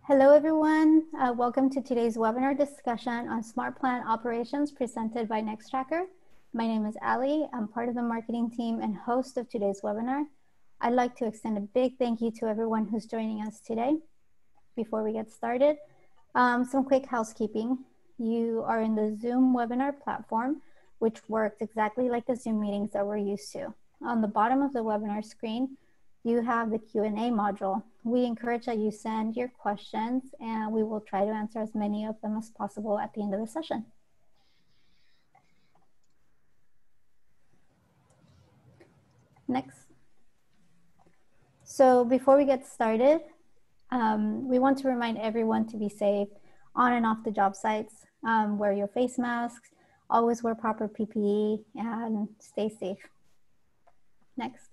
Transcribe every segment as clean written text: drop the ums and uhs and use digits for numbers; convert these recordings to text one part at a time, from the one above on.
Hello, everyone. Welcome to today's webinar discussion on smart plant operations presented by Nextracker. My name is Ali. I'm part of the marketing team and host of today's webinar. I'd like to extend a big thank you to everyone who's joining us today. Before we get started, some quick housekeeping. You are in the Zoom webinar platform, which works exactly like the Zoom meetings that we're used to. On the bottom of the webinar screen, you have the Q&A module. We encourage that you send your questions and we will try to answer as many of them as possible at the end of the session. Next. So before we get started, we want to remind everyone to be safe on and off the job sites. Wear your face masks, always wear proper PPE, and stay safe. Next.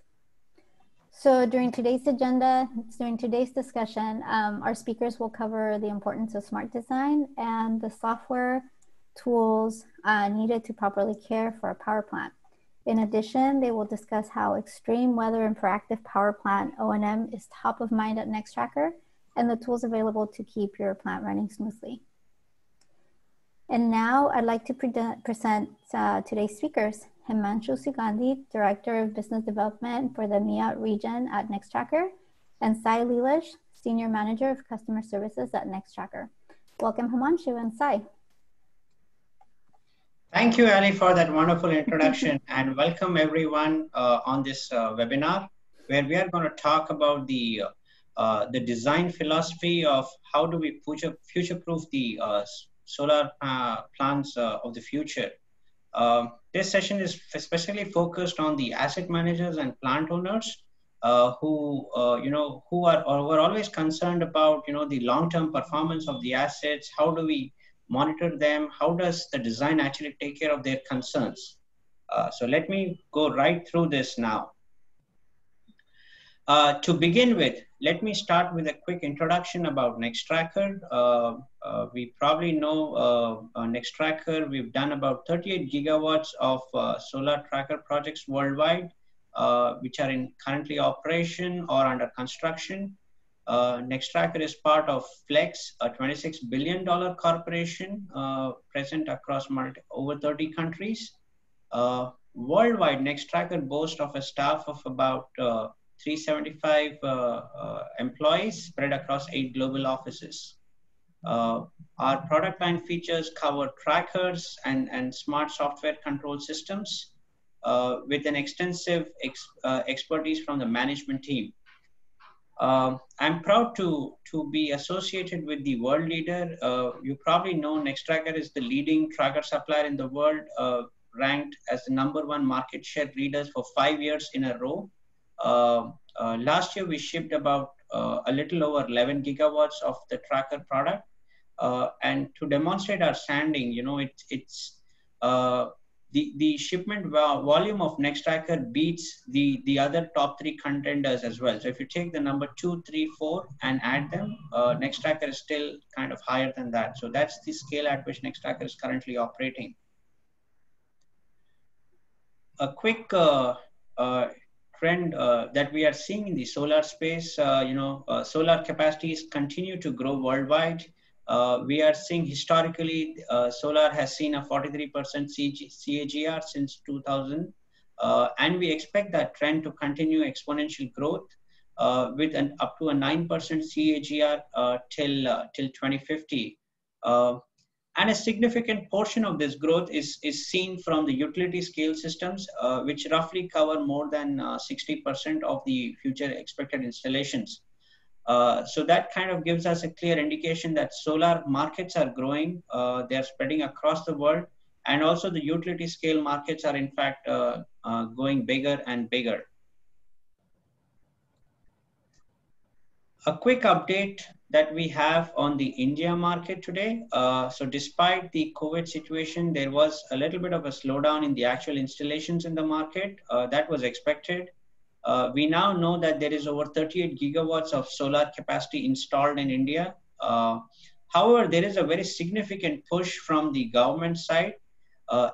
So during today's discussion, our speakers will cover the importance of smart design and the software tools needed to properly care for a power plant. In addition, they will discuss how extreme weather and proactive power plant O&M is top of mind at Nextracker and the tools available to keep your plant running smoothly. And now I'd like to present today's speakers. Himanshu Sugandhi, Director of Business Development for the EMEA region at Nextracker, and Sai Leelish, Senior Manager of Customer Services at Nextracker. Welcome, Himanshu and Sai. Thank you, Ali, for that wonderful introduction, and welcome everyone on this webinar, where we are going to talk about the design philosophy of how do we future-proof the solar plants of the future. This session is especially focused on the asset managers and plant owners who are always concerned about the long-term performance of the assets. How do we monitor them? How does the design actually take care of their concerns? So let me go right through this now. To begin with, let me start with a quick introduction about Nextracker. We probably know Nextracker. We've done about 38 gigawatts of solar tracker projects worldwide, which are in currently operation or under construction. Nextracker is part of Flex, a $26 billion corporation present across over 30 countries. Worldwide, Nextracker boasts of a staff of about 375 employees spread across 8 global offices. Our product line features cover trackers and smart software control systems with an extensive expertise from the management team. I'm proud to be associated with the world leader. You probably know Nextracker is the leading tracker supplier in the world, ranked as the #1 market share leaders for 5 years in a row. Last year, we shipped about a little over 11 gigawatts of the tracker product. And to demonstrate our standing, the shipment volume of Nextracker beats the other top 3 contenders as well. So if you take the number 2, 3, 4 and add them, Nextracker is still kind of higher than that. So that's the scale at which Nextracker is currently operating. A quick trend that we are seeing in the solar space, solar capacities continue to grow worldwide. We are seeing historically, solar has seen a 43% CAGR since 2000, and we expect that trend to continue exponential growth with up to a 9% CAGR till 2050. And a significant portion of this growth is seen from the utility scale systems, which roughly cover more than 60% of the future expected installations. So that kind of gives us a clear indication that solar markets are growing. They're spreading across the world. And also the utility scale markets are in fact going bigger and bigger. A quick update that we have on the India market today. So despite the COVID situation, there was a little bit of a slowdown in the actual installations in the market. That was expected. We now know that there is over 38 gigawatts of solar capacity installed in India. However, there is a very significant push from the government side,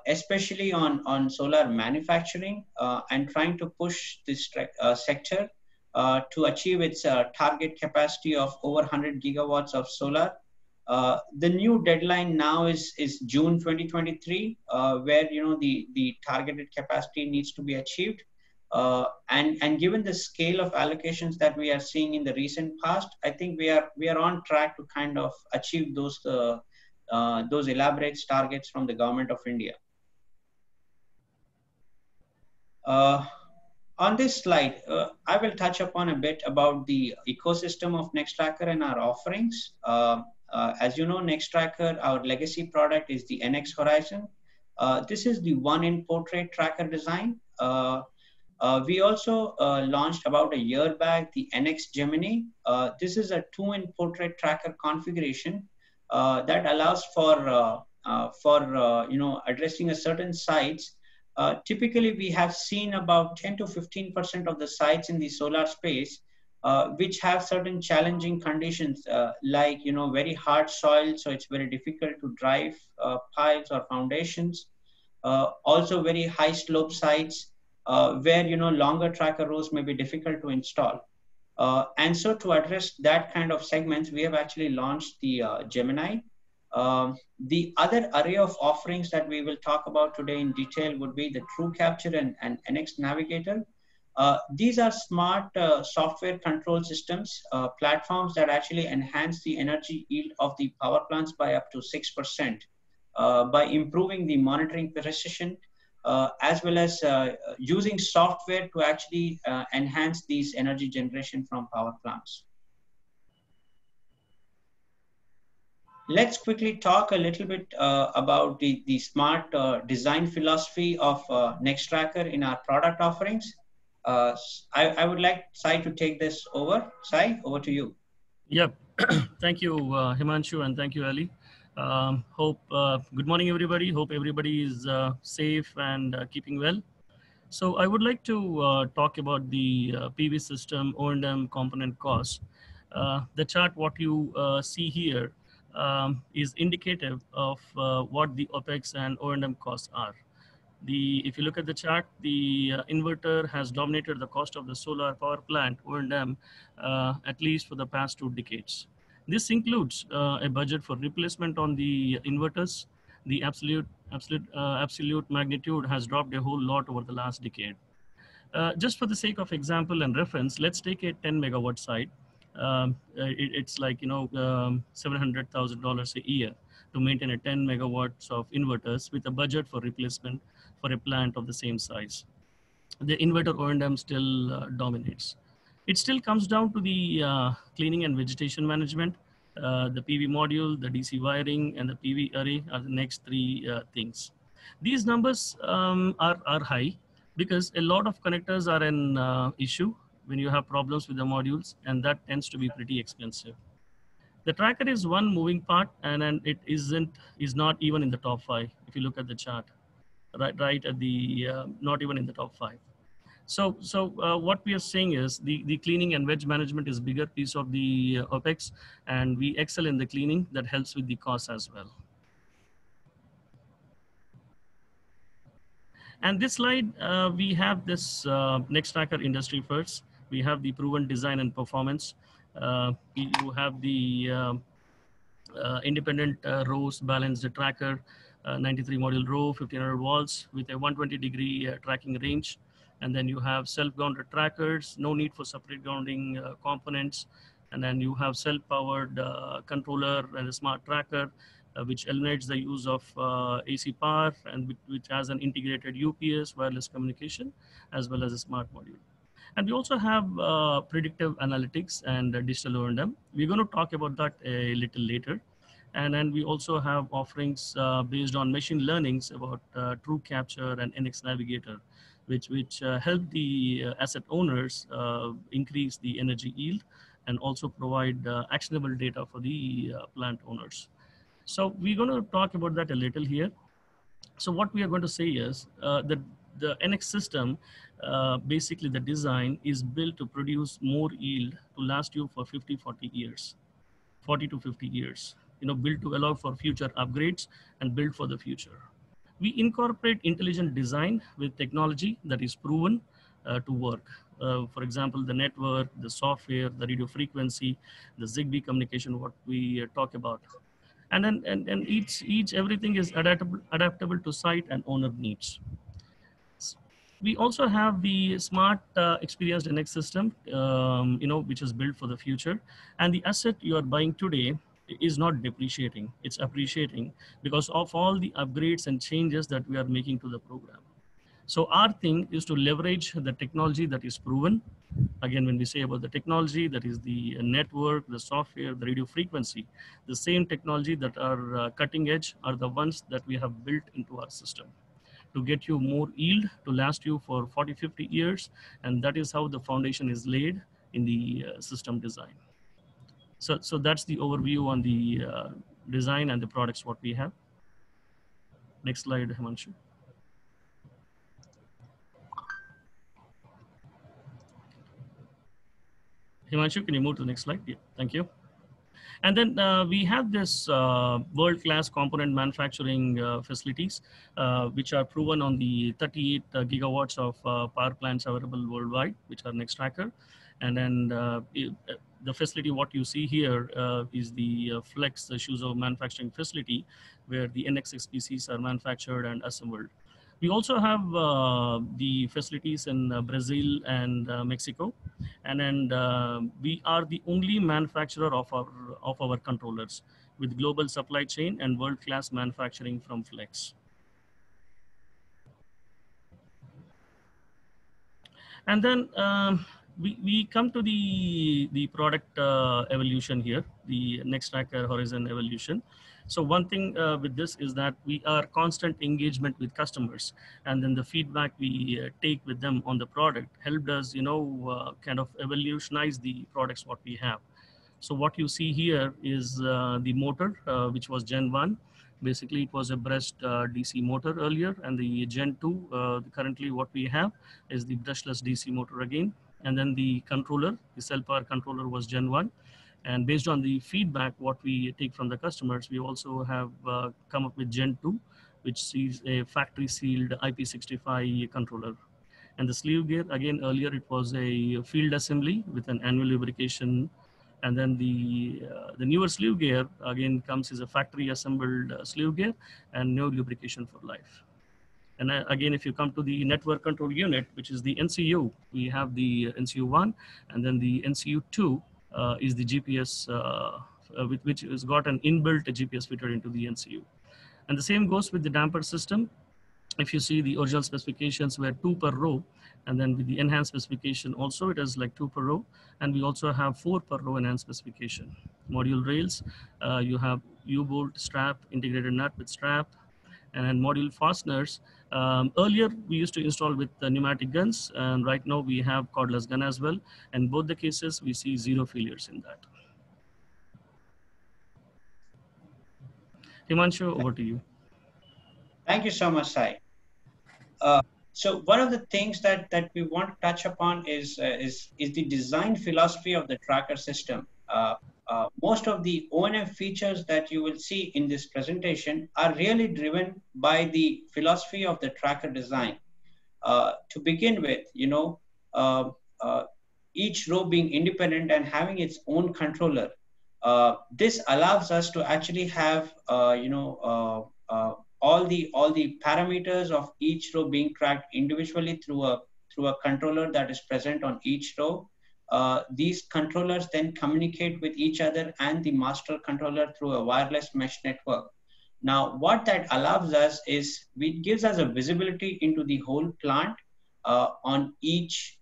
especially on solar manufacturing and trying to push this sector to achieve its target capacity of over 100 gigawatts of solar. The new deadline now is June 2023, where the targeted capacity needs to be achieved. And given the scale of allocations that we are seeing in the recent past, I think we are on track to kind of achieve those elaborate targets from the government of India. On this slide, I will touch upon a bit about the ecosystem of Nextracker and our offerings. As you know, Nextracker, our legacy product is the NX Horizon. This is the one-in portrait tracker design. We also launched about a year back the NX Gemini. This is a two-in portrait tracker configuration that allows for addressing a certain sites. Typically, we have seen about 10 to 15% of the sites in the solar space which have certain challenging conditions, like very hard soil, so it's very difficult to drive piles or foundations. Also, very high slope sites where longer tracker rows may be difficult to install. And so, to address that kind of segments, we have actually launched the Gemini. The other array of offerings that we will talk about today in detail would be the TrueCapture and NX Navigator. These are smart software control systems, platforms that actually enhance the energy yield of the power plants by up to 6% by improving the monitoring precision, as well as using software to actually enhance these energy generation from power plants. Let's quickly talk a little bit about the smart design philosophy of Nextracker in our product offerings. I would like Sai to take this over. Sai, over to you. Yep. Thank you, Himanshu, and thank you, Ali. Good morning, everybody. Hope everybody is safe and keeping well. So I would like to talk about the PV system O&M component cost. The chart, what you see here, is indicative of what the OPEX and O&M costs are. If you look at the chart, the inverter has dominated the cost of the solar power plant O&M at least for the past 2 decades. This includes a budget for replacement on the inverters. The absolute magnitude has dropped a whole lot over the last decade. Just for the sake of example and reference, let's take a 10 megawatt site. It's like $700,000 a year to maintain a 10 megawatts of inverters with a budget for replacement for a plant of the same size. The inverter O&M still dominates. It still comes down to the cleaning and vegetation management. The PV module, the DC wiring, and the PV array are the next 3 things. These numbers are high because a lot of connectors are an issue when you have problems with the modules, and that tends to be pretty expensive. The tracker is one moving part, and it is not even in the top 5. If you look at the chart, right at the not even in the top 5. So what we are saying is the cleaning and veg management is bigger piece of the OPEX, and we excel in the cleaning that helps with the cost as well. And this slide, we have this Nextracker industry first. We have the proven design and performance. You have the independent rows balanced tracker, 93 module row, 1500 volts with a 120-degree tracking range. And then you have self-grounded trackers, no need for separate grounding components. And then you have self-powered controller and a smart tracker, which eliminates the use of AC power and which has an integrated UPS, wireless communication, as well as a smart module. And we also have predictive analytics and digital O&M. We're going to talk about that a little later. And then we also have offerings based on machine learnings about TrueCapture and NX Navigator, which help the asset owners increase the energy yield and also provide actionable data for the plant owners. So we're going to talk about that a little here. So what we are going to say is that the NX system, basically the design is built to produce more yield to last you for 40 years, 40 to 50 years, built to allow for future upgrades and build for the future. We incorporate intelligent design with technology that is proven to work. For example, the network, the software, the radio frequency, the Zigbee communication, what we talk about. And then and each everything is adaptable to site and owner needs. We also have the smart experienced NX system, which is built for the future. And the asset you are buying today is not depreciating, it's appreciating because of all the upgrades and changes that we are making to the program. So our thing is to leverage the technology that is proven. Again, when we say about the technology, that is the network, the software, the radio frequency, the same technology that are cutting edge are the ones that we have built into our system to get you more yield, to last you for 40, 50 years. And that is how the foundation is laid in the system design. So that's the overview on the design and the products what we have. Next slide, Himanshu. Himanshu, can you move to the next slide? Yeah, thank you. And then we have this world-class component manufacturing facilities, which are proven on the 38 gigawatts of power plants available worldwide, which are Nextracker. And then the facility, what you see here is the Flex Suzhou manufacturing facility, where the NX6PCs are manufactured and assembled. We also have the facilities in Brazil and Mexico, and then we are the only manufacturer of our controllers with global supply chain and world-class manufacturing from Flex. And then we come to the product evolution here, the Nextracker Horizon evolution. So one thing with this is that we are constant engagement with customers, and then the feedback we take with them on the product helped us, kind of evolutionize the products what we have. So what you see here is the motor, which was Gen 1. Basically, it was a brushed DC motor earlier, and the Gen 2, currently what we have is the brushless DC motor again. And then the controller, the cell power controller was Gen 1. And based on the feedback, what we take from the customers, we also have come up with Gen 2, which is a factory sealed IP65 controller. And the sleeve gear, again, earlier it was a field assembly with an annual lubrication. And then the newer sleeve gear, again, comes as a factory assembled sleeve gear and no lubrication for life. And again, if you come to the network control unit, which is the NCU, we have the NCU1, and then the NCU2 is the GPS, which has got an inbuilt GPS fitted into the NCU. And the same goes with the damper system. If you see the original specifications were 2 per row, and then with the enhanced specification also, it is like 2 per row. And we also have 4 per row enhanced specification. Module rails, you have U-bolt strap, integrated nut with strap, and then module fasteners. Earlier, we used to install with the pneumatic guns, and right now we have cordless gun as well. And both the cases, we see 0 failures in that. Himanshu, over to you. Thank you so much, Sai. So one of the things that we want to touch upon is the design philosophy of the tracker system. Most of the O&M features that you will see in this presentation are really driven by the philosophy of the tracker design. To begin with, each row being independent and having its own controller. This allows us to actually have, all the parameters of each row being tracked individually through a controller that is present on each row. These controllers then communicate with each other and the master controller through a wireless mesh network. Now, what that allows us is it gives us a visibility into the whole plant on each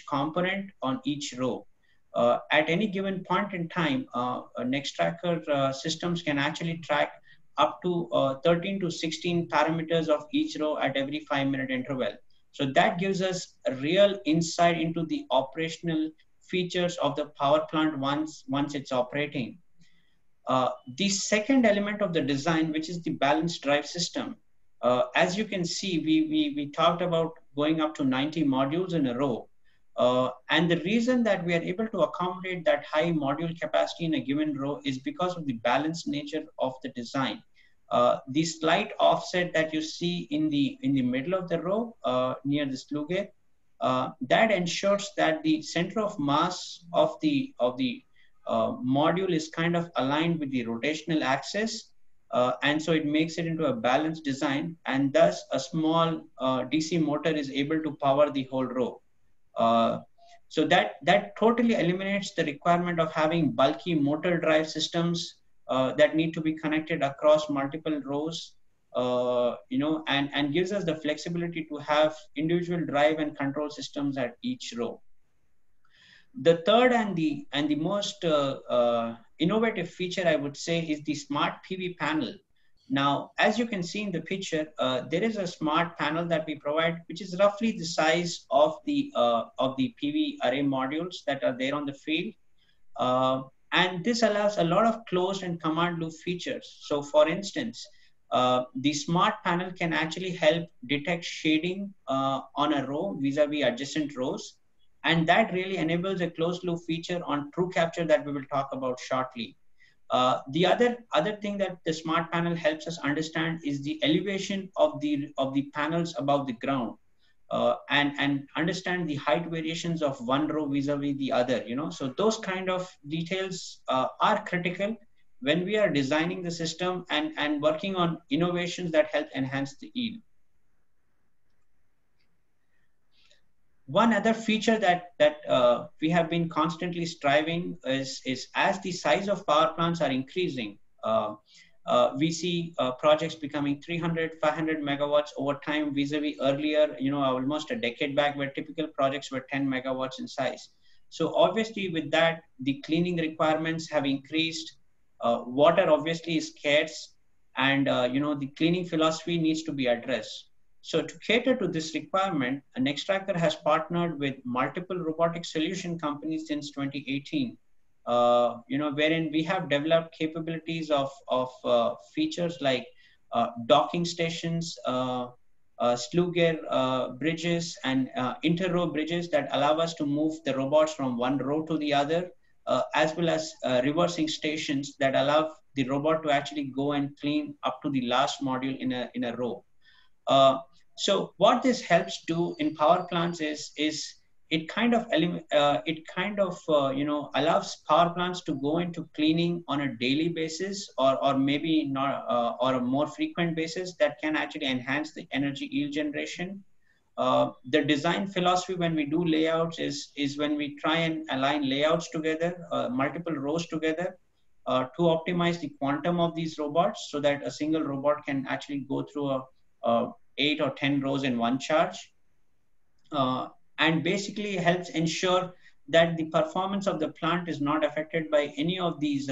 component on each row. At any given point in time, Nextracker systems can actually track up to 13 to 16 parameters of each row at every 5-minute interval. So that gives us a real insight into the operational features of the power plant once it's operating. The second element of the design, which is the balanced drive system. As you can see, we talked about going up to 90 modules in a row. And the reason that we are able to accommodate that high module capacity in a given row is because of the balanced nature of the design. The slight offset that you see in the middle of the row near the slew gate, that ensures that the center of mass of the module is kind of aligned with the rotational axis, and so it makes it into a balanced design, and thus a small DC motor is able to power the whole row. So that totally eliminates the requirement of having bulky motor drive systems that need to be connected across multiple rows, and gives us the flexibility to have individual drive and control systems at each row. The third and the most innovative feature, I would say, is the smart PV panel. Now, as you can see in the picture, there is a smart panel that we provide, which is roughly the size of the PV array modules that are there on the field. And this allows a lot of closed and command loop features. So for instance, the smart panel can actually help detect shading on a row vis-a-vis adjacent rows. And that really enables a closed loop feature on true capture that we will talk about shortly. The other thing that the smart panel helps us understand is the elevation of the panels above the ground, and understand the height variations of one row vis-a-vis the other. So those kind of details are critical when we are designing the system and working on innovations that help enhance the yield. One other feature that we have been constantly striving is as the size of power plants are increasing, we see projects becoming 300, 500 megawatts over time vis-a-vis earlier, almost a decade back, where typical projects were 10 megawatts in size. So obviously with that, the cleaning requirements have increased. Water obviously is scarce, and the cleaning philosophy needs to be addressed. So to cater to this requirement, Nextracker has partnered with multiple robotic solution companies since 2018, wherein we have developed capabilities of features like docking stations, slew gear bridges, and inter-row bridges that allow us to move the robots from one row to the other, as well as reversing stations that allow the robot to actually go and clean up to the last module in a row. So what this helps do in power plants is it kind of allows power plants to go into cleaning on a daily basis, or maybe not, or a more frequent basis, that can actually enhance the energy yield generation. The design philosophy when we do layouts is when we try and align layouts together, multiple rows together, to optimize the quantum of these robots, so that a single robot can actually go through a 8 or 10 rows in one charge, and basically helps ensure that the performance of the plant is not affected by any of these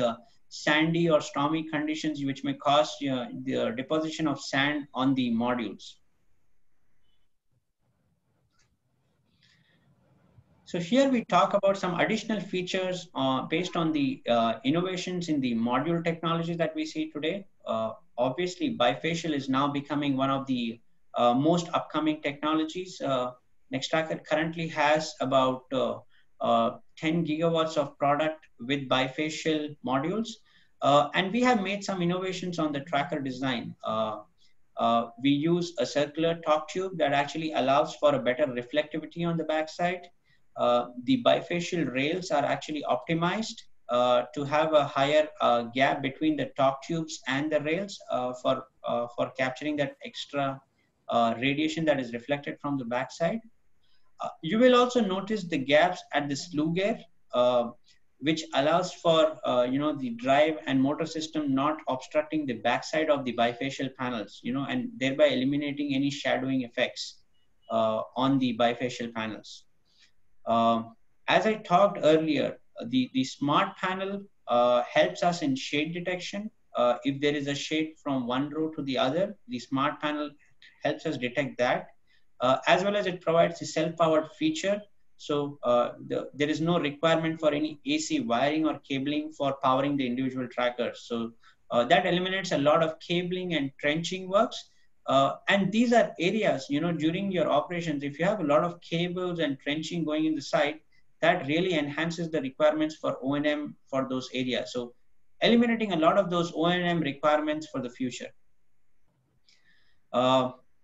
sandy or stormy conditions, which may cause the deposition of sand on the modules. So here we talk about some additional features based on the innovations in the module technology that we see today. Obviously, bifacial is now becoming one of the most upcoming technologies. Nextracker currently has about 10 gigawatts of product with bifacial modules. And we have made some innovations on the tracker design. We use a circular torque tube that actually allows for a better reflectivity on the backside. The bifacial rails are actually optimized to have a higher gap between the torque tubes and the rails for capturing that extra radiation that is reflected from the backside. You will also notice the gaps at the slew gear, which allows for the drive and motor system not obstructing the backside of the bifacial panels, and thereby eliminating any shadowing effects on the bifacial panels. As I talked earlier, the smart panel helps us in shade detection. If there is a shade from one row to the other, the smart panel helps us detect that, as well as it provides a self-powered feature. So there is no requirement for any AC wiring or cabling for powering the individual trackers. So that eliminates a lot of cabling and trenching works. And these are areas, during your operations, if you have a lot of cables and trenching going in the site, that really enhances the requirements for O&M for those areas. So eliminating a lot of those O&M requirements for the future.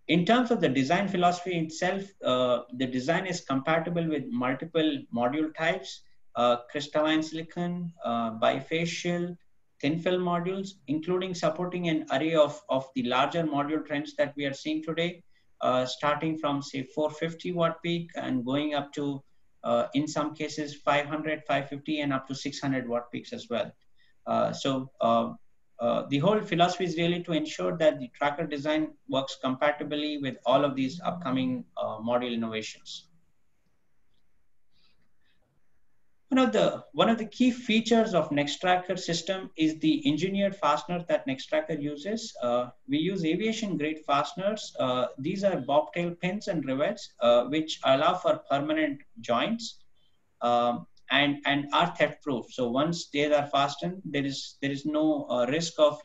In terms of the design philosophy itself, the design is compatible with multiple module types, crystalline silicon, bifacial, thin film modules, including supporting an array of the larger module trends that we are seeing today, starting from say 450 watt peak and going up to, in some cases, 500, 550 and up to 600 watt peaks as well. The whole philosophy is really to ensure that the tracker design works compatibly with all of these upcoming module innovations. One of the key features of Nextracker system is the engineered fasteners that Nextracker uses. We use aviation grade fasteners. These are bobtail pins and rivets, which allow for permanent joints. And are theft proof. So once they are fastened, there is no risk of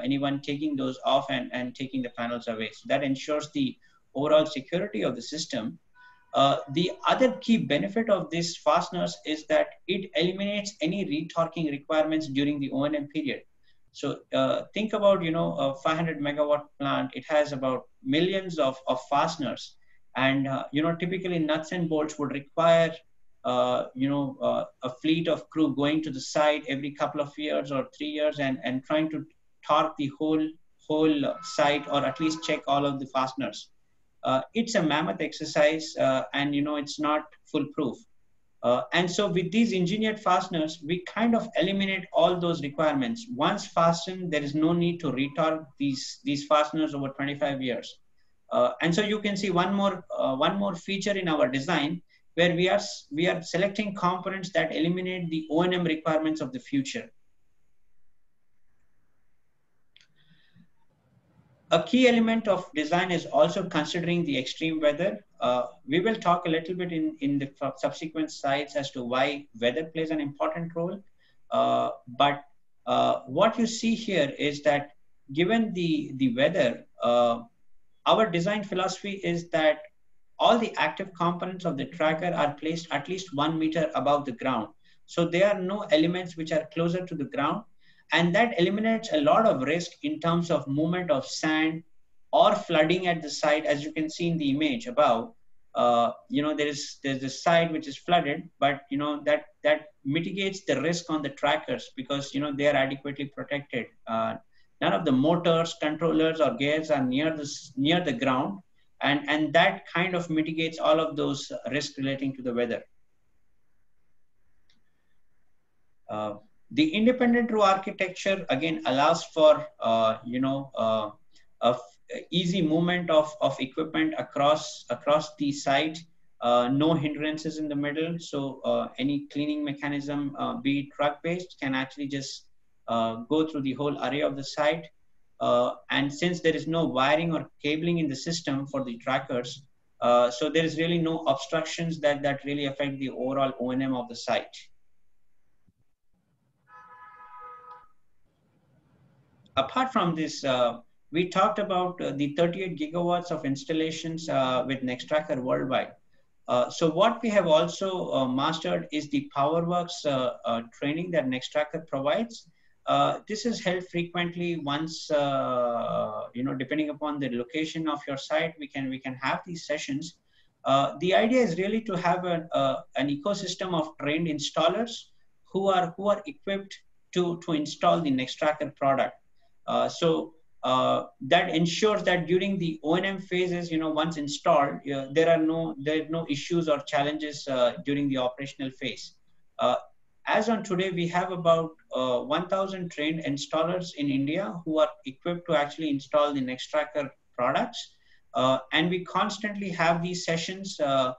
anyone taking those off and taking the panels away. So that ensures the overall security of the system. The other key benefit of these fasteners is that it eliminates any retorquing requirements during the O&M period. So think about a 500 megawatt plant. It has about millions of fasteners, and typically nuts and bolts would require a fleet of crew going to the site every couple of years or 3 years and trying to torque the whole site, or at least check all of the fasteners. It's a mammoth exercise, and it's not foolproof. And so with these engineered fasteners, we kind of eliminate all those requirements. Once fastened, there is no need to retorque these fasteners over 25 years. And so you can see one more feature in our design, where we are selecting components that eliminate the O&M requirements of the future. A key element of design is also considering the extreme weather. We will talk a little bit in the subsequent slides as to why weather plays an important role. But what you see here is that given the weather, our design philosophy is that all the active components of the tracker are placed at least 1 meter above the ground. So there are no elements which are closer to the ground. And that eliminates a lot of risk in terms of movement of sand or flooding at the site. As you can see in the image above, there's this site which is flooded, but that mitigates the risk on the trackers because they are adequately protected. None of the motors, controllers, or gears are near the ground. And that kind of mitigates all of those risks relating to the weather. The independent row architecture again allows for easy movement of equipment across the site, no hindrances in the middle. So any cleaning mechanism, be it truck-based, can actually just go through the whole array of the site. And since there is no wiring or cabling in the system for the trackers, so there is really no obstructions that really affect the overall O&M of the site. Apart from this, we talked about the 38 gigawatts of installations with Nextracker worldwide. So what we have also mastered is the PowerWorks training that Nextracker provides. This is held frequently once, depending upon the location of your site, we can have these sessions. The idea is really to have an ecosystem of trained installers who are equipped to install the Nextracker product. So that ensures that during the O&M phases, once installed, there are no issues or challenges during the operational phase. As on today, we have about 1,000 trained installers in India who are equipped to actually install the Nextracker products. And we constantly have these sessions to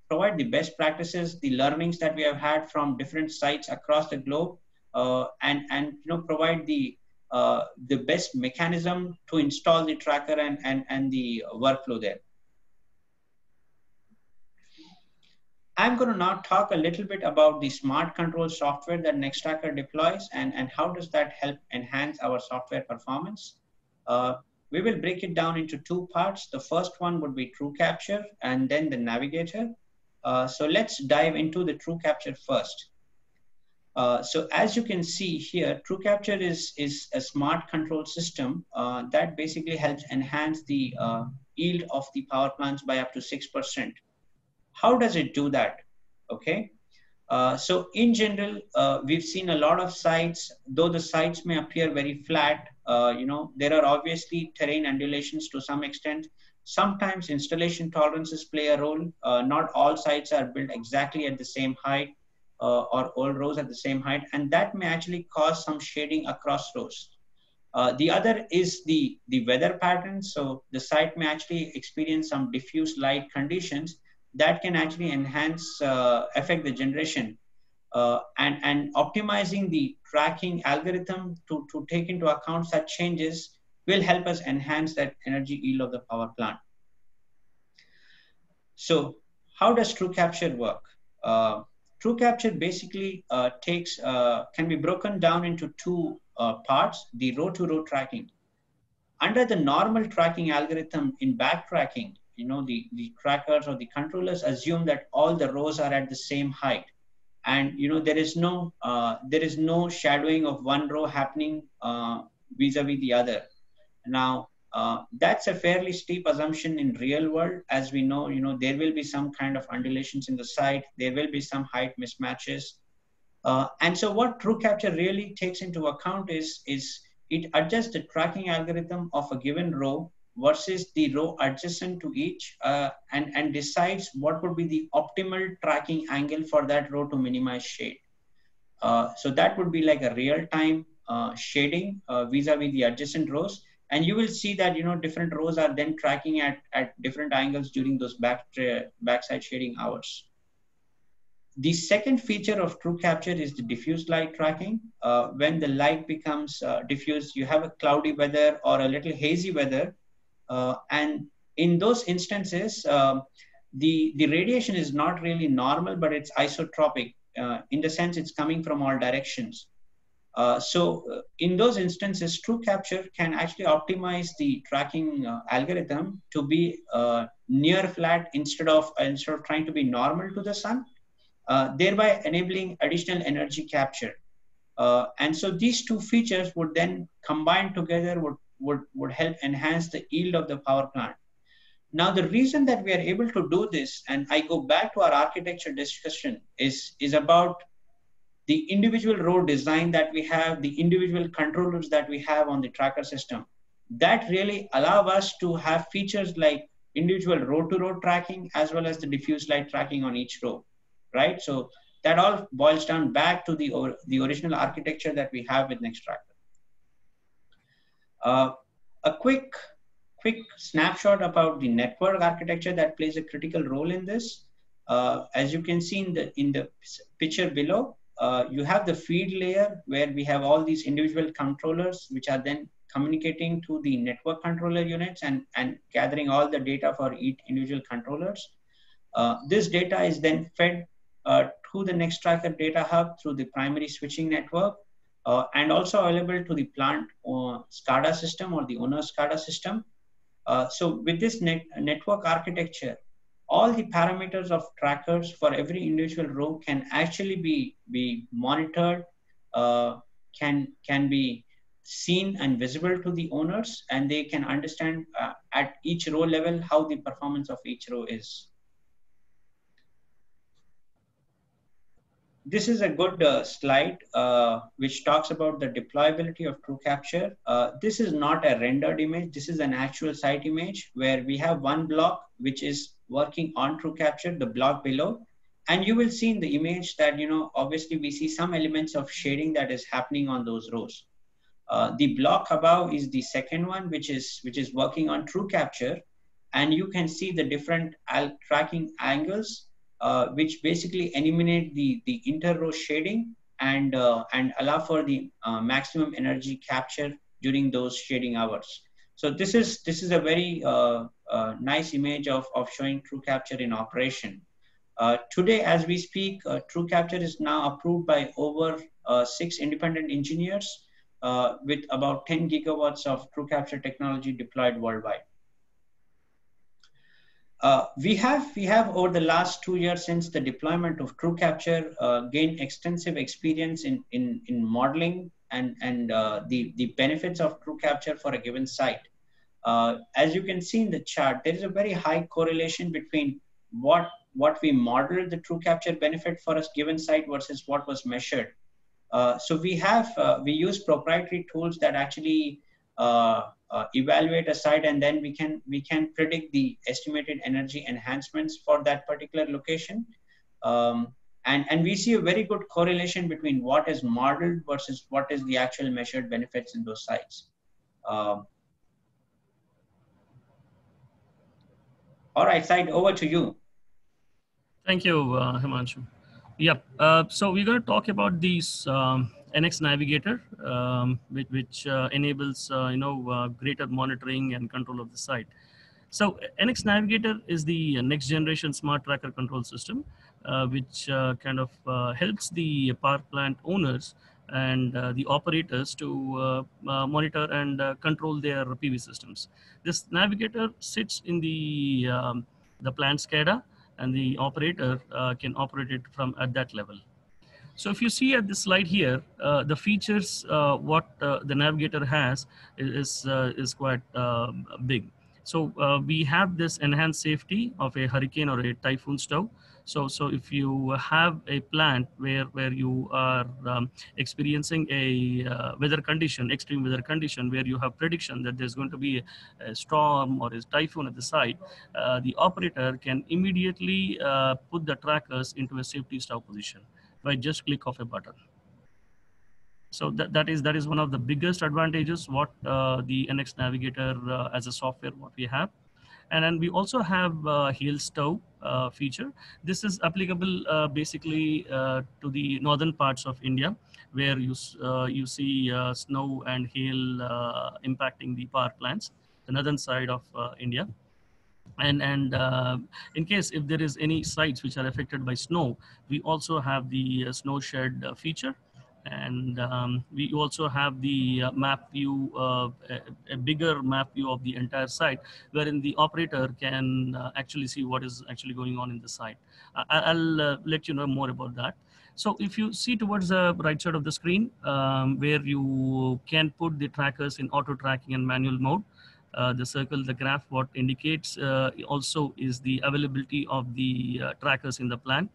provide the best practices, the learnings that we have had from different sites across the globe, and provide the best mechanism to install the tracker and the workflow there. I'm going to now talk a little bit about the smart control software that Nextracker deploys and how does that help enhance our software performance. We will break it down into two parts. The first one would be TrueCapture and then the Navigator. So let's dive into the TrueCapture first. So as you can see here, TrueCapture is a smart control system that basically helps enhance the yield of the power plants by up to 6%. How does it do that? Okay. So in general, we've seen a lot of sites, though the sites may appear very flat, there are obviously terrain undulations to some extent. Sometimes installation tolerances play a role. Not all sites are built exactly at the same height or all rows at the same height, and that may actually cause some shading across rows. The other is the weather pattern. So the site may actually experience some diffuse light conditions that can actually affect the generation. And optimizing the tracking algorithm to take into account such changes will help us enhance that energy yield of the power plant. So how does TrueCapture work? TrueCapture basically can be broken down into two parts, the row-to-row tracking. Under the normal tracking algorithm in backtracking, the trackers or the controllers assume that all the rows are at the same height. And there is no shadowing of one row happening vis-a-vis the other. Now, that's a fairly steep assumption in real world. As we know, there will be some kind of undulations in the site. There will be some height mismatches. And so what TrueCapture really takes into account is it adjusts the tracking algorithm of a given row versus the row adjacent to each and decides what would be the optimal tracking angle for that row to minimize shade. So that would be like a real-time shading vis-a-vis the adjacent rows. And you will see that, different rows are then tracking at different angles during those backside shading hours. The second feature of TrueCapture is the diffuse light tracking. When the light becomes diffuse, you have a cloudy weather or a little hazy weather. And in those instances, the radiation is not really normal, but it's isotropic in the sense it's coming from all directions. So in those instances, TrueCapture can actually optimize the tracking algorithm to be near flat instead of trying to be normal to the sun, thereby enabling additional energy capture. And so these two features would then combine together would help enhance the yield of the power plant. Now, the reason that we are able to do this, and I go back to our architecture discussion, is about the individual row design that we have, the individual controllers that we have on the tracker system. That really allow us to have features like individual row-to-row tracking as well as the diffuse light tracking on each row, right? So that all boils down back to the original architecture that we have with Nextracker. A quick snapshot about the network architecture that plays a critical role in this. As you can see in the picture below, you have the feed layer where we have all these individual controllers which are then communicating to the network controller units and gathering all the data for each individual controllers. This data is then fed to the Nextracker data hub through the primary switching network and also available to the plant SCADA system or the owner SCADA system. So with this network architecture, all the parameters of trackers for every individual row can actually be monitored, can be seen and visible to the owners, and they can understand at each row level how the performance of each row is. This is a good slide which talks about the deployability of TrueCapture. This is not a rendered image. This is an actual site image where we have one block which is working on TrueCapture, the block below. And you will see in the image that, obviously we see some elements of shading that is happening on those rows. The block above is the second one, which is working on TrueCapture. And you can see the different tracking angles which basically eliminate the inter-row shading and allow for the maximum energy capture during those shading hours. So this is a very nice image of showing TrueCapture in operation. Today, as we speak, TrueCapture is now approved by over 6 independent engineers with about 10 gigawatts of TrueCapture technology deployed worldwide. We have over the last 2 years since the deployment of TrueCapture gained extensive experience in modeling and the benefits of TrueCapture for a given site. As you can see in the chart, there is a very high correlation between what we modeled the TrueCapture benefit for a given site versus what was measured. So we use proprietary tools that actually evaluate a site, and then we can predict the estimated energy enhancements for that particular location. And we see a very good correlation between what is modeled versus what is the actual measured benefits in those sites. All right, Said, over to you. Thank you, Himanshu. Yep. So we're going to talk about these NX Navigator, which enables greater monitoring and control of the site. So NX Navigator is the next generation smart tracker control system, which kind of helps the power plant owners and the operators to monitor and control their PV systems. This navigator sits in the plant SCADA, and the operator can operate it from at that level. So if you see at this slide here, the features what the navigator has is quite big. So we have this enhanced safety of a hurricane or a typhoon stow. So if you have a plant where you are experiencing a weather condition, extreme weather condition, where you have prediction that there's going to be a storm or a typhoon at the site, the operator can immediately put the trackers into a safety stow position by just click of a button. So that is one of the biggest advantages what the NX Navigator as a software what we have. And then we also have hail stow feature. This is applicable basically to the northern parts of India, where you see snow and hail impacting the power plants, the northern side of India. And in case if there is any sites which are affected by snow, we also have the snow shed feature. And we also have the map view, a bigger map view of the entire site, wherein the operator can actually see what is actually going on in the site. I'll let you know more about that. So if you see towards the right side of the screen, where you can put the trackers in auto tracking and manual mode, the circle, the graph, what indicates also is the availability of the trackers in the plant.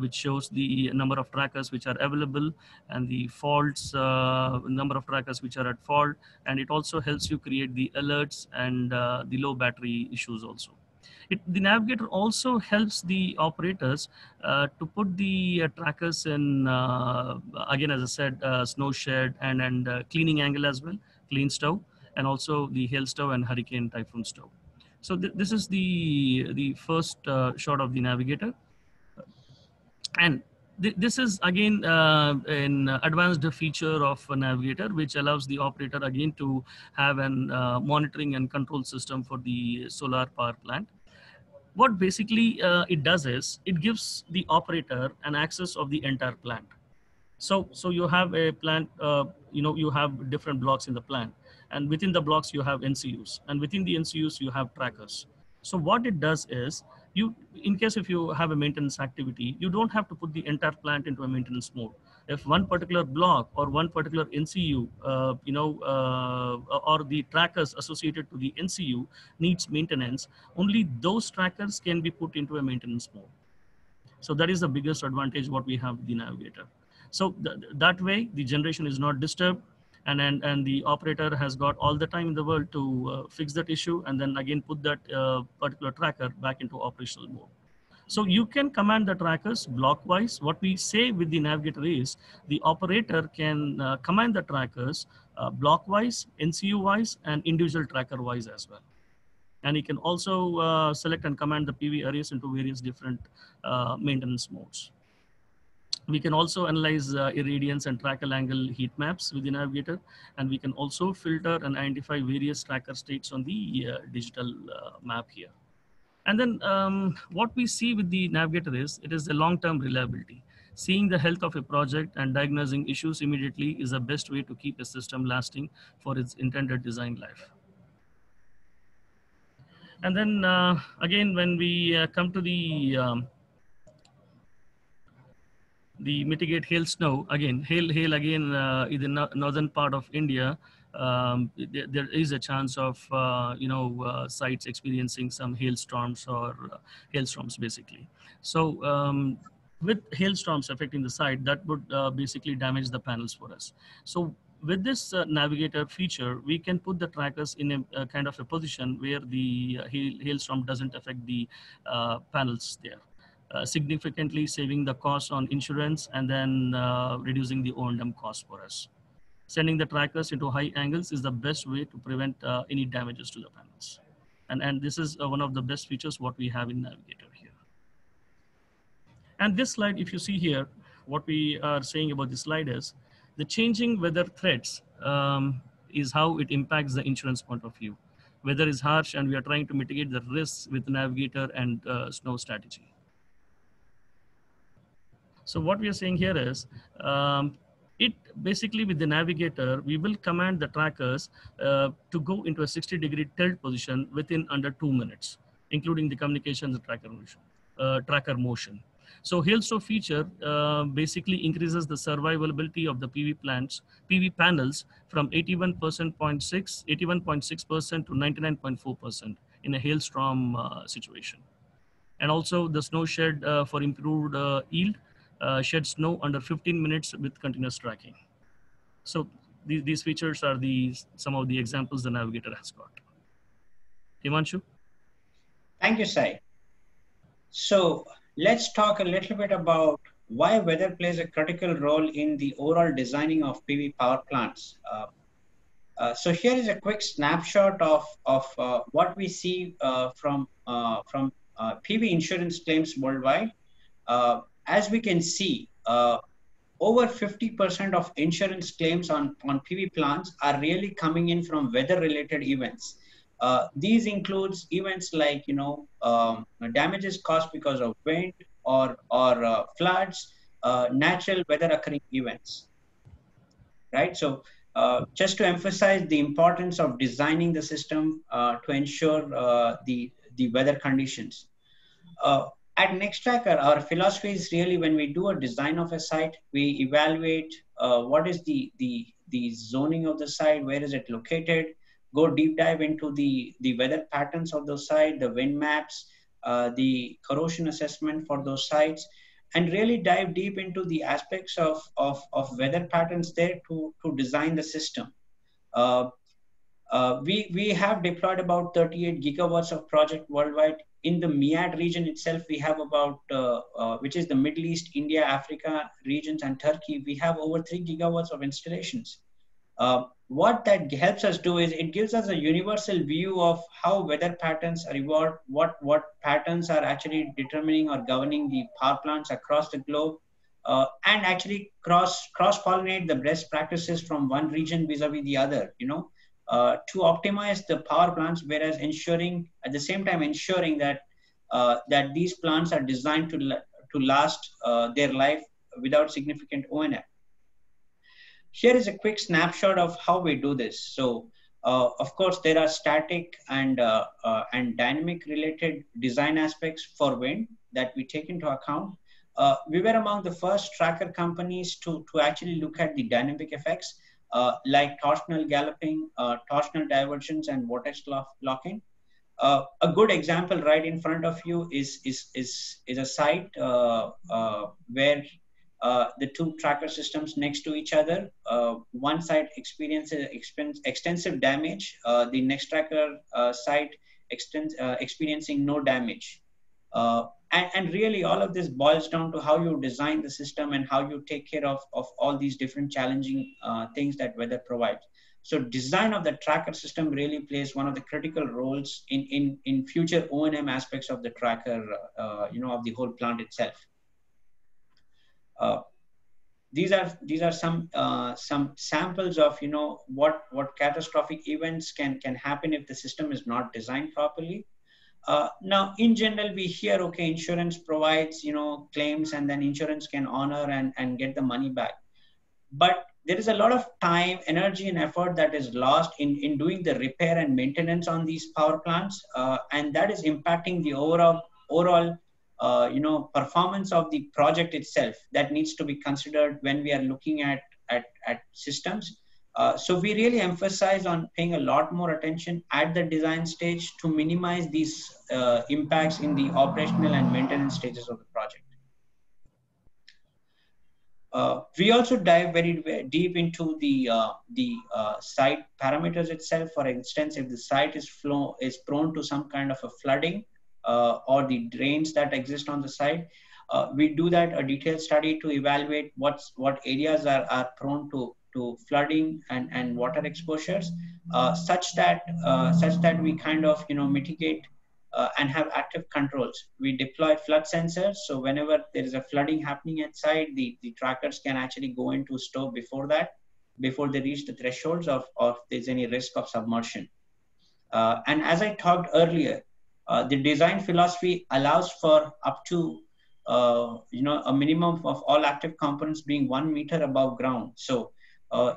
Which shows the number of trackers which are available and the faults, number of trackers which are at fault. And it also helps you create the alerts and the low battery issues also. The navigator also helps the operators to put the trackers in, again, as I said, snow shed and cleaning angle as well, clean stow, and also the hail stow and hurricane typhoon stow. So this is the first shot of the navigator. And this is again an advanced feature of a navigator, which allows the operator again to have an monitoring and control system for the solar power plant. What basically it does is it gives the operator an access of the entire plant. So you have a plant, you have different blocks in the plant, and within the blocks you have NCUs, and within the NCUs you have trackers. So what it does is, in case if you have a maintenance activity, you don't have to put the entire plant into a maintenance mode. If one particular block or one particular NCU, or the trackers associated to the NCU needs maintenance, only those trackers can be put into a maintenance mode. So that is the biggest advantage what we have with the navigator. So that way the generation is not disturbed, and the operator has got all the time in the world to fix that issue, and then again put that particular tracker back into operational mode. So you can command the trackers blockwise. What we say with the navigator is the operator can command the trackers blockwise, NCU-wise, and individual tracker-wise as well. And you can also select and command the PV arrays into various different maintenance modes. We can also analyze irradiance and tracker angle heat maps with the navigator, and we can also filter and identify various tracker states on the digital map here. And then what we see with the navigator is, it is the long-term reliability. Seeing the health of a project and diagnosing issues immediately is the best way to keep a system lasting for its intended design life. And then again, when we come to the mitigate hail snow, again, hail again in the northern part of India, there is a chance of, sites experiencing some hailstorms or hailstorms basically. So with hailstorms affecting the site, that would basically damage the panels for us. So with this navigator feature, we can put the trackers in a kind of a position where the hailstorm doesn't affect the panels there. Significantly saving the cost on insurance and then reducing the O&M cost for us. Sending the trackers into high angles is the best way to prevent any damages to the panels. And this is one of the best features what we have in Navigator here. And this slide, if you see here, what we are saying about this slide is the changing weather threats is how it impacts the insurance point of view. Weather is harsh and we are trying to mitigate the risks with Navigator and snow strategy. So what we are saying here is, it basically with the navigator, we will command the trackers to go into a 60-degree tilt position within under 2 minutes, including the communication and tracker motion. So hailstorm feature basically increases the survivability of the PV panels from 81.6% to 99.4% in a hailstorm situation. And also the snow shed for improved yield. Shed snow under 15 minutes with continuous tracking. So these features are some of the examples the navigator has got. Himanshu? Thank you, Sai. So let's talk a little bit about why weather plays a critical role in the overall designing of PV power plants. So here is a quick snapshot of what we see from PV insurance claims worldwide. As we can see, over 50% of insurance claims on PV plants are really coming in from weather-related events. These includes events like, damages caused because of wind or floods, natural weather occurring events, right? So just to emphasize the importance of designing the system to ensure the weather conditions. At Nextracker, our philosophy is really when we do a design of a site, we evaluate what is the zoning of the site, where is it located, go deep dive into the weather patterns of those sites, the wind maps, the corrosion assessment for those sites, and really dive deep into the aspects of weather patterns there to design the system. We have deployed about 38 gigawatts of project worldwide. In the MEAD region itself, we have about, which is the Middle East, India, Africa regions, and Turkey, we have over 3 gigawatts of installations. What that helps us do is it gives us a universal view of how weather patterns are evolved, what patterns are actually determining or governing the power plants across the globe, and actually cross-pollinate the best practices from one region vis-a-vis the other, to optimize the power plants, whereas at the same time ensuring that that these plants are designed to last their life without significant O&M. Here is a quick snapshot of how we do this. So, of course, there are static and dynamic related design aspects for wind that we take into account. We were among the first tracker companies to actually look at the dynamic effects. Like torsional galloping, torsional divergence, and vortex locking. A good example right in front of you is a site where the two tracker systems next to each other. One site experiences extensive damage. The Nextracker site experiencing no damage. And really all of this boils down to how you design the system and how you take care of all these different challenging things that weather provides. So design of the tracker system really plays one of the critical roles in future O&M aspects of the tracker, of the whole plant itself. These are some samples of what catastrophic events can happen if the system is not designed properly. Now, in general, we hear, okay, insurance provides, claims, and then insurance can honor and get the money back. But there is a lot of time, energy, and effort that is lost in doing the repair and maintenance on these power plants, and that is impacting the overall performance of the project itself. That needs to be considered when we are looking at systems. So we really emphasize on paying a lot more attention at the design stage to minimize these impacts in the operational and maintenance stages of the project. We also dive very deep into the site parameters itself. For instance, if the site is prone to some kind of a flooding or the drains that exist on the site, we do a detailed study to evaluate what areas are prone to flooding and water exposures, such that we kind of mitigate and have active controls. We deploy flood sensors, so whenever there is a flooding happening at site, the trackers can actually go into stow before they reach the thresholds of there's any risk of submersion. And as I talked earlier, the design philosophy allows for up to a minimum of all active components being 1 meter above ground. So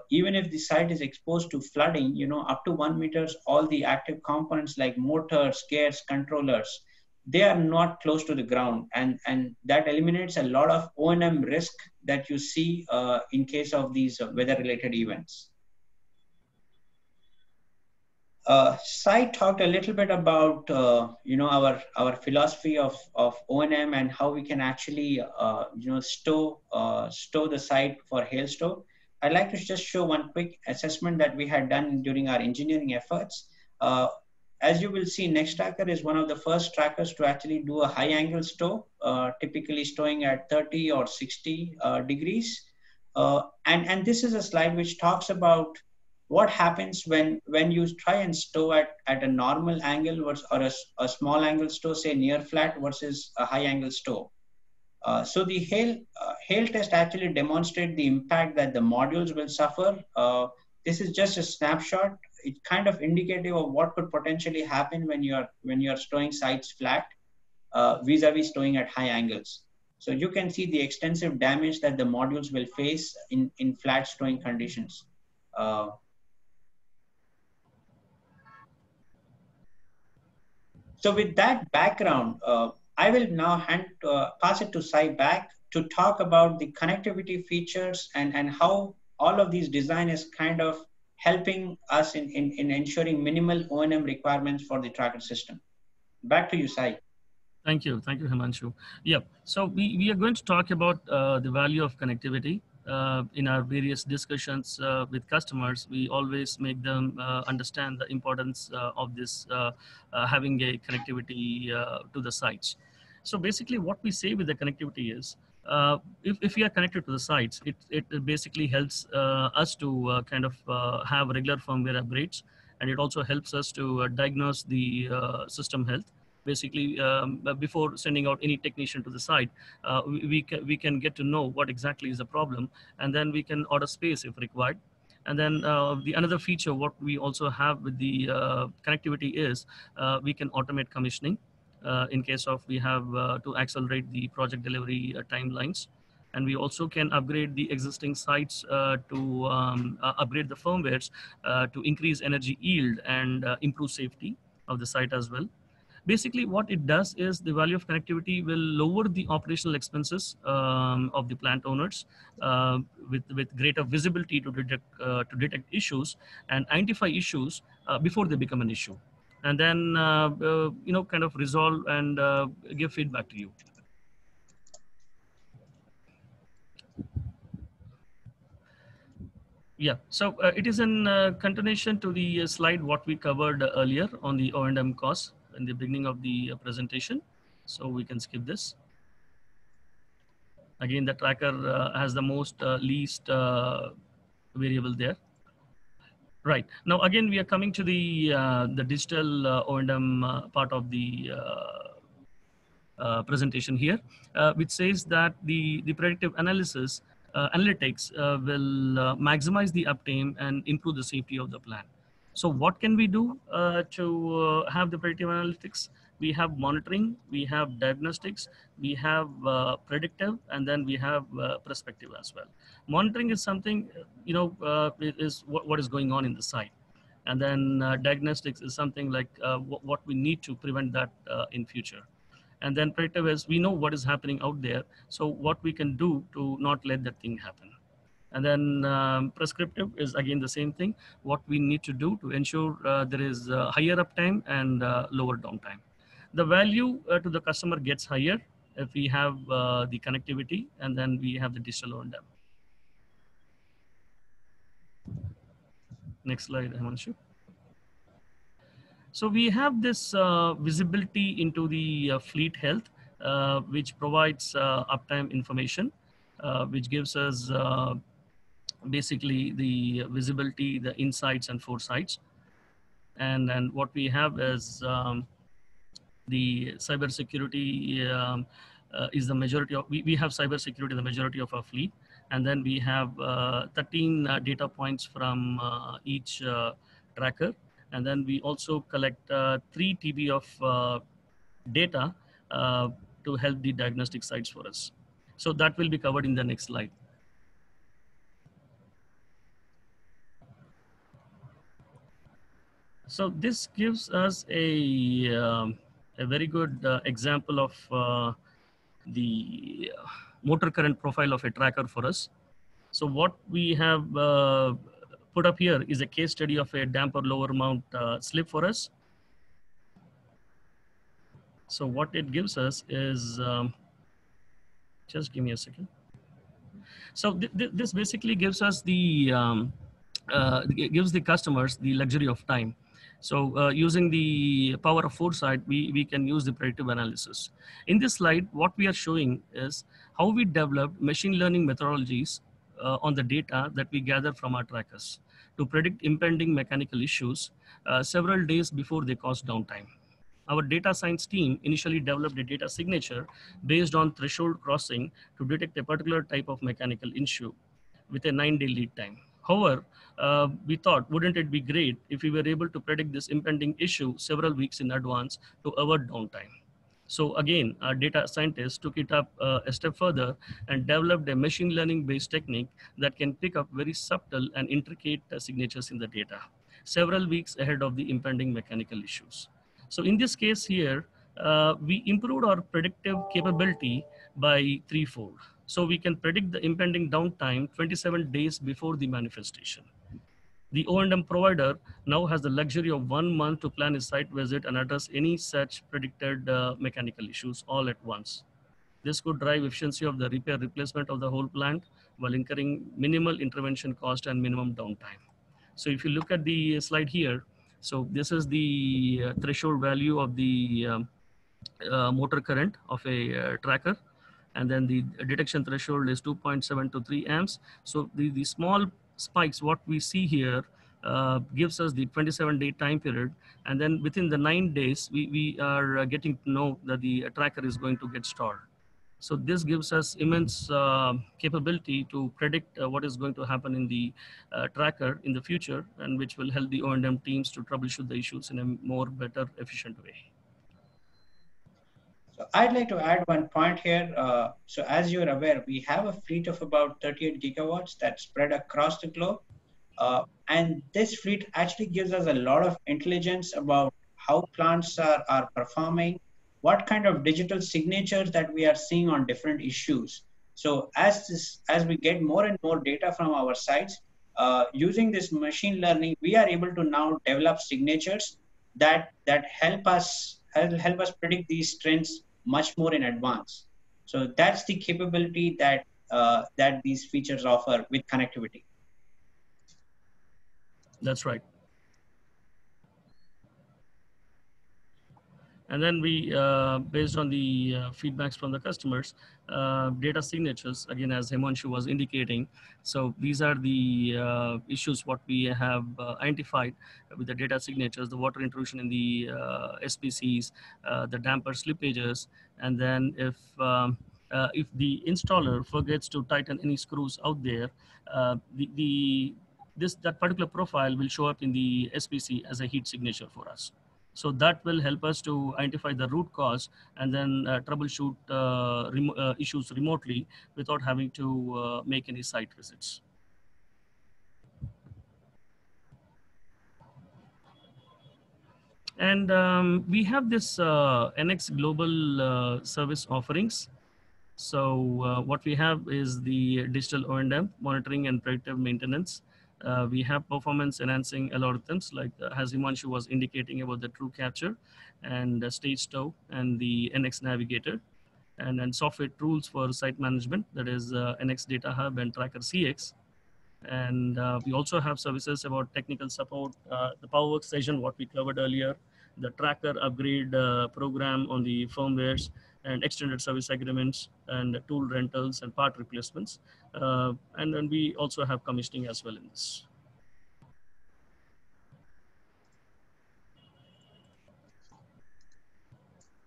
even if the site is exposed to flooding, up to 1 meters, all the active components like motors, gears, controllers, they are not close to the ground, and that eliminates a lot of O&M risk that you see in case of these weather-related events. Sai talked a little bit about our philosophy of O&M and how we can actually stow the site for hail stow. I'd like to just show one quick assessment that we had done during our engineering efforts. As you will see, Nextracker is one of the first trackers to actually do a high angle stow, typically stowing at 30 or 60 degrees. And this is a slide which talks about what happens when you try and stow at a normal angle or a small angle stow, say near flat, versus a high angle stow. So the hail test actually demonstrates the impact that the modules will suffer. This is just a snapshot. It's kind of indicative of what could potentially happen when you're stowing sites flat vis-a-vis stowing at high angles. So you can see the extensive damage that the modules will face in flat stowing conditions. So with that background, I will now pass it to Sai back to talk about the connectivity features and how all of these design is kind of helping us in ensuring minimal O&M requirements for the tracker system. Back to you, Sai. Thank you, Himanshu. Yeah, so we are going to talk about the value of connectivity. In our various discussions with customers, we always make them understand the importance of this having a connectivity to the sites. So basically what we say with the connectivity is, if we are connected to the sites, it basically helps us to kind of have regular firmware upgrades, and it also helps us to diagnose the system health. Basically, before sending out any technician to the site, we can get to know what exactly is the problem, and then we can order space if required. And then the another feature what we also have with the connectivity is we can automate commissioning in case of we have to accelerate the project delivery timelines. And we also can upgrade the existing sites to upgrade the firmwares to increase energy yield and improve safety of the site as well. Basically, what it does is the value of connectivity will lower the operational expenses of the plant owners with greater visibility to detect issues and identify issues before they become an issue, and then kind of resolve and give feedback to you. Yeah, so it is in continuation to the slide what we covered earlier on the O&M costs in the beginning of the presentation. So we can skip this. Again, the tracker has the most least variable there. Right, now again, we are coming to the digital O&M part of the presentation here, which says that the predictive analytics will maximize the uptime and improve the safety of the plant. So what can we do to have the predictive analytics? We have monitoring, we have diagnostics, we have predictive, and then we have prospective as well. Monitoring is something, is what is going on in the site. And then diagnostics is something like what we need to prevent that in future. And then predictive is we know what is happening out there, so what we can do to not let that thing happen. And then prescriptive is again the same thing, what we need to do to ensure there is higher uptime and lower downtime. The value to the customer gets higher if we have the connectivity, and then we have the digital O&M. Next slide, Himanshu. So we have this visibility into the fleet health, which provides uptime information, which gives us basically the visibility, the insights and foresights. And what we have is the cybersecurity is the majority of, we have cybersecurity, the majority of our fleet. And then we have 13 data points from each tracker. And then we also collect 3 TB of data to help the diagnostic sites for us. So that will be covered in the next slide. So this gives us a very good example of the motor current profile of a tracker for us. So what we have put up here is a case study of a damper lower mount slip for us. So what it gives us is, just give me a second. So this basically gives us the, gives the customers the luxury of time. So using the power of foresight, we can use the predictive analysis. In this slide, what we are showing is how we developed machine learning methodologies on the data that we gather from our trackers to predict impending mechanical issues several days before they cause downtime. Our data science team initially developed a data signature based on threshold crossing to detect a particular type of mechanical issue with a 9-day lead time. However, we thought, wouldn't it be great if we were able to predict this impending issue several weeks in advance to avoid downtime? So again, our data scientists took it up a step further and developed a machine learning based technique that can pick up very subtle and intricate signatures in the data several weeks ahead of the impending mechanical issues. So in this case here, we improved our predictive capability by threefold. So we can predict the impending downtime 27 days before the manifestation. The O&M provider now has the luxury of 1 month to plan a site visit and address any such predicted mechanical issues all at once. This could drive efficiency of the repair replacement of the whole plant while incurring minimal intervention cost and minimum downtime. So if you look at the slide here, so this is the threshold value of the motor current of a tracker. And then the detection threshold is 2.7 to 3 amps. So the small spikes, what we see here, gives us the 27-day time period. And then within the 9 days, we are getting to know that the tracker is going to get stalled. So this gives us immense capability to predict what is going to happen in the tracker in the future, and which will help the O&M teams to troubleshoot the issues in a more better, efficient way. So I'd like to add one point here. So as you're aware, we have a fleet of about 38 gigawatts that's spread across the globe. And this fleet actually gives us a lot of intelligence about how plants are performing, what kind of digital signatures that we are seeing on different issues. So as we get more and more data from our sites, using this machine learning, we are able to now develop signatures that help us predict these trends much more in advance. So that's the capability that that these features offer with connectivity. That's right. And then we, based on the feedbacks from the customers, data signatures, again, as Himanshu was indicating. So these are the issues what we have identified with the data signatures, the water intrusion in the SPCs, the damper slippages, and then if the installer forgets to tighten any screws out there, that particular profile will show up in the SPC as a heat signature for us. So that will help us to identify the root cause and then troubleshoot issues remotely without having to make any site visits. And we have this NX Global service offerings. So what we have is the digital O&M, monitoring and predictive maintenance. We have performance enhancing algorithms like as Himanshu was indicating about the TrueCapture and Stage Stow and the NX Navigator. And then software tools for site management, that is NX Data Hub and Tracker CX. And we also have services about technical support, the PowerWorks session, what we covered earlier, the tracker upgrade program on the firmwares and extended service agreements and tool rentals and part replacements. And then we also have commissioning as well in this.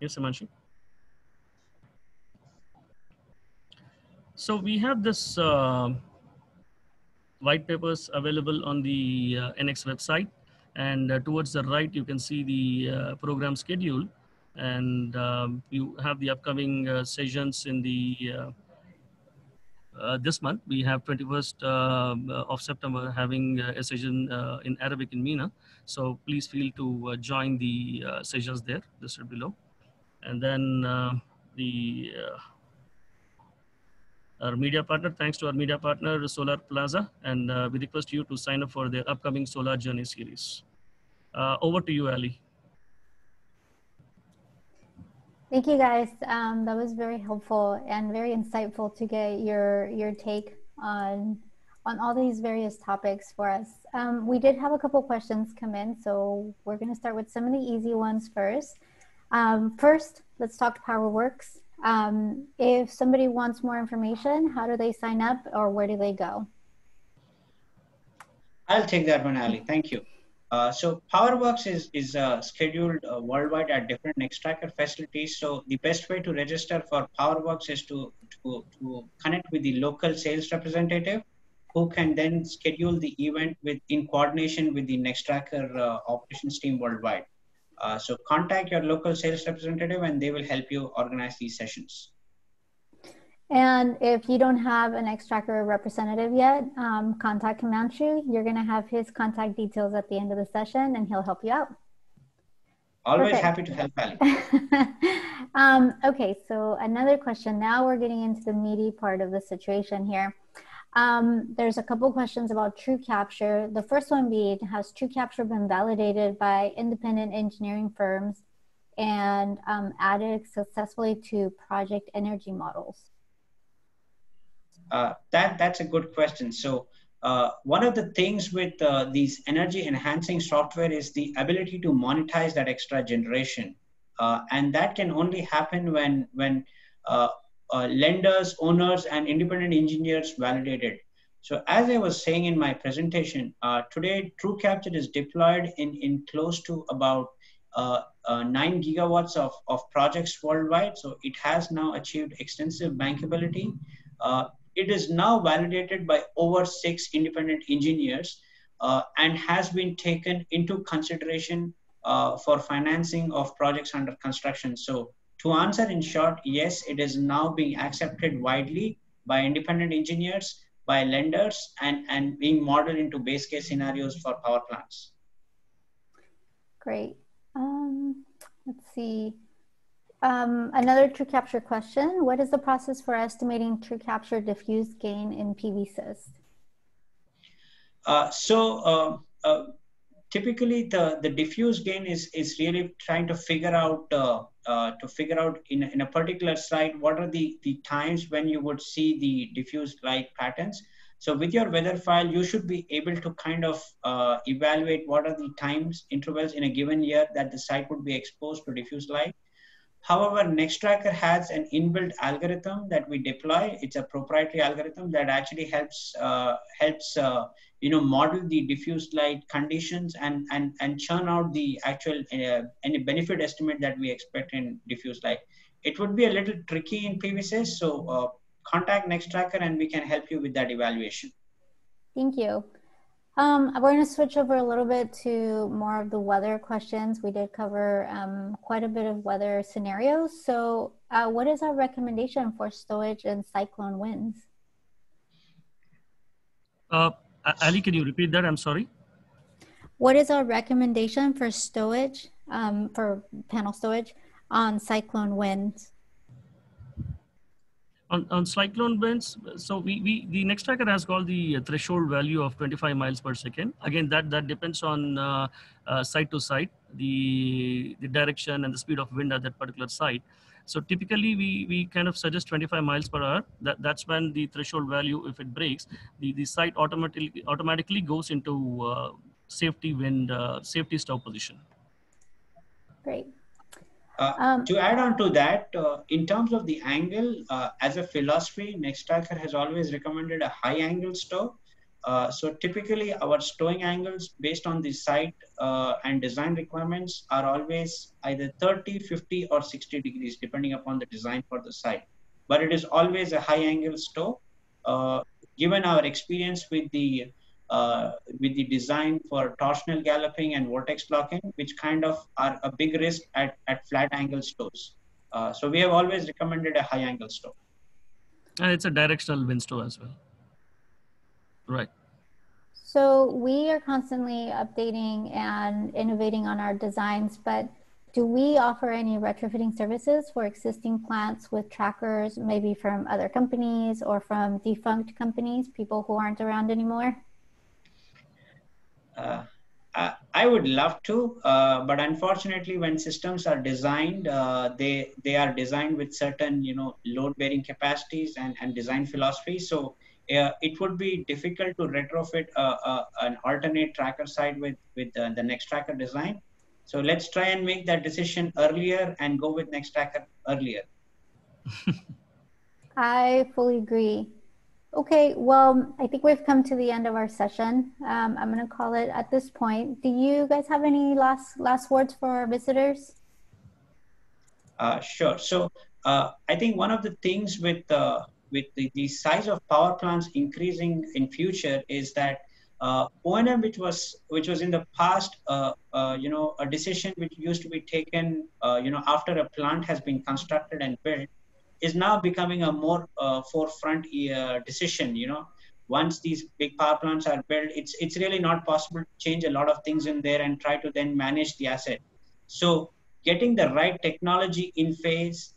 Yes, Himanshu. So we have this white papers available on the NX website. And towards the right, you can see the program schedule. And you have the upcoming sessions in the this month. We have 21st of September having a session in Arabic in MENA. So please feel to join the sessions there, listed below. And then our media partner, thanks to our media partner, Solar Plaza, and we request you to sign up for their upcoming Solar Journey series. Over to you, Ali. Thank you, guys. That was very helpful and very insightful to get your take on all these various topics for us. We did have a couple questions come in, so we're going to start with some of the easy ones first. First, let's talk PowerWorks. If somebody wants more information, how do they sign up or where do they go? I'll take that one, Ali. Thank you. So PowerWorks is scheduled worldwide at different Nextracker facilities. So the best way to register for PowerWorks is to connect with the local sales representative, who can then schedule the event in coordination with the Nextracker operations team worldwide. So contact your local sales representative and they will help you organize these sessions. And if you don't have an Nextracker representative yet, contact Himanshu. You're going to have his contact details at the end of the session and he'll help you out. Always happy to help, Ali. Okay, so another question. Now we're getting into the meaty part of the situation here. There's a couple questions about TrueCapture. The first one being, has TrueCapture been validated by independent engineering firms and added successfully to project energy models? That's a good question. So one of the things with these energy enhancing software is the ability to monetize that extra generation. And that can only happen when lenders, owners, and independent engineers validate it. So as I was saying in my presentation, today TrueCapture is deployed in close to about 9 gigawatts of projects worldwide. So it has now achieved extensive bankability. It is now validated by over 6 independent engineers and has been taken into consideration for financing of projects under construction. So to answer in short, yes, it is now being accepted widely by independent engineers, by lenders, and being modeled into base case scenarios for power plants. Great. Let's see. Another TrueCapture question. What is the process for estimating TrueCapture diffuse gain in PVSys? Typically the diffuse gain is really trying to figure out in a particular site what are the times when you would see the diffuse light patterns. So with your weather file, you should be able to kind of evaluate what are the times intervals in a given year that the site would be exposed to diffuse light. However, Nextracker has an inbuilt algorithm that we deploy. It's a proprietary algorithm that actually helps model the diffuse light conditions and churn out the actual any benefit estimate that we expect in diffuse light. It would be a little tricky in PVSys, so contact Nextracker and we can help you with that evaluation. Thank you. We're going to switch over a little bit to more of the weather questions. We did cover quite a bit of weather scenarios. So what is our recommendation for stowage and cyclone winds? Ali, can you repeat that? I'm sorry. What is our recommendation for stowage, for panel stowage on cyclone winds? On cyclone winds, so the Nextracker has got the threshold value of 25 miles per second. Again, that depends on site to site, the direction and the speed of wind at that particular site. So typically we kind of suggest 25 miles per hour. That's when the threshold value, if it breaks, the site automatically goes into safety wind, safety stow position. Great. To add on to that, in terms of the angle, as a philosophy, Nextracker has always recommended a high angle stow. So typically our stowing angles based on the site and design requirements are always either 30, 50 or 60 degrees, depending upon the design for the site. But it is always a high angle stow. Given our experience with the design for torsional galloping and vortex locking, which kind of are a big risk at flat angle stows. So we have always recommended a high angle stow. And it's a directional wind stow as well. Right. So we are constantly updating and innovating on our designs, but do we offer any retrofitting services for existing plants with trackers, maybe from other companies or from defunct companies, people who aren't around anymore? I would love to, but unfortunately, when systems are designed, they are designed with certain load-bearing capacities and design philosophy. So it would be difficult to retrofit an alternate tracker side with the Nextracker design. So let's try and make that decision earlier and go with Nextracker earlier. I fully agree. Okay, well, I think we've come to the end of our session. I'm going to call it at this point. Do you guys have any last words for our visitors? Sure. So I think one of the things with the size of power plants increasing in future is that O&M, which was in the past, a decision which used to be taken, after a plant has been constructed and built, is now becoming a more forefront decision. Once these big power plants are built, it's really not possible to change a lot of things in there and try to then manage the asset. So getting the right technology in phase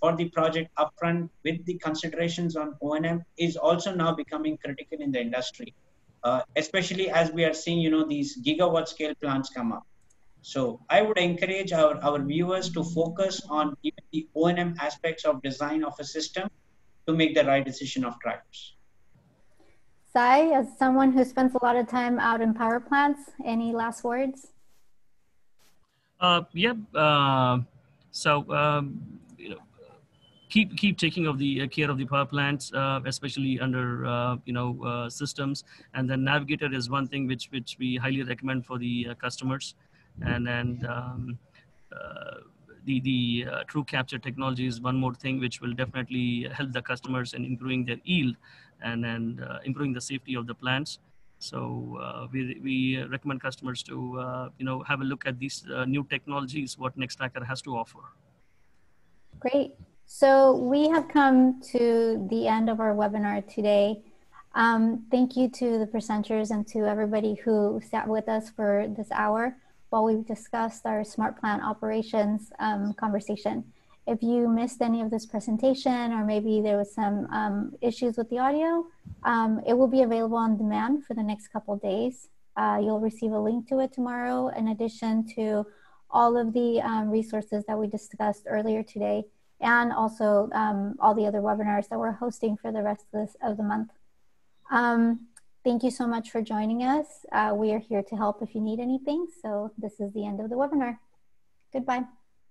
for the project upfront with the considerations on O&M is also now becoming critical in the industry, especially as we are seeing these gigawatt scale plants come up. So I would encourage our viewers to focus on even the O&M aspects of design of a system to make the right decision of trackers. Sai, as someone who spends a lot of time out in power plants, any last words? Keep taking of the care of the power plants, especially under systems. And then Navigator is one thing which we highly recommend for the customers. And then the True Capture technology is one more thing which will definitely help the customers in improving their yield and improving the safety of the plants. So we recommend customers to have a look at these new technologies, what Nextracker has to offer. Great. So we have come to the end of our webinar today. Thank you to the presenters and to everybody who sat with us for this hour while we discussed our smart plant operations conversation. If you missed any of this presentation, or maybe there was some issues with the audio, it will be available on demand for the next couple of days. You'll receive a link to it tomorrow, in addition to all of the resources that we discussed earlier today, and also all the other webinars that we're hosting for the rest of the month. Thank you so much for joining us. We are here to help if you need anything. So this is the end of the webinar. Goodbye.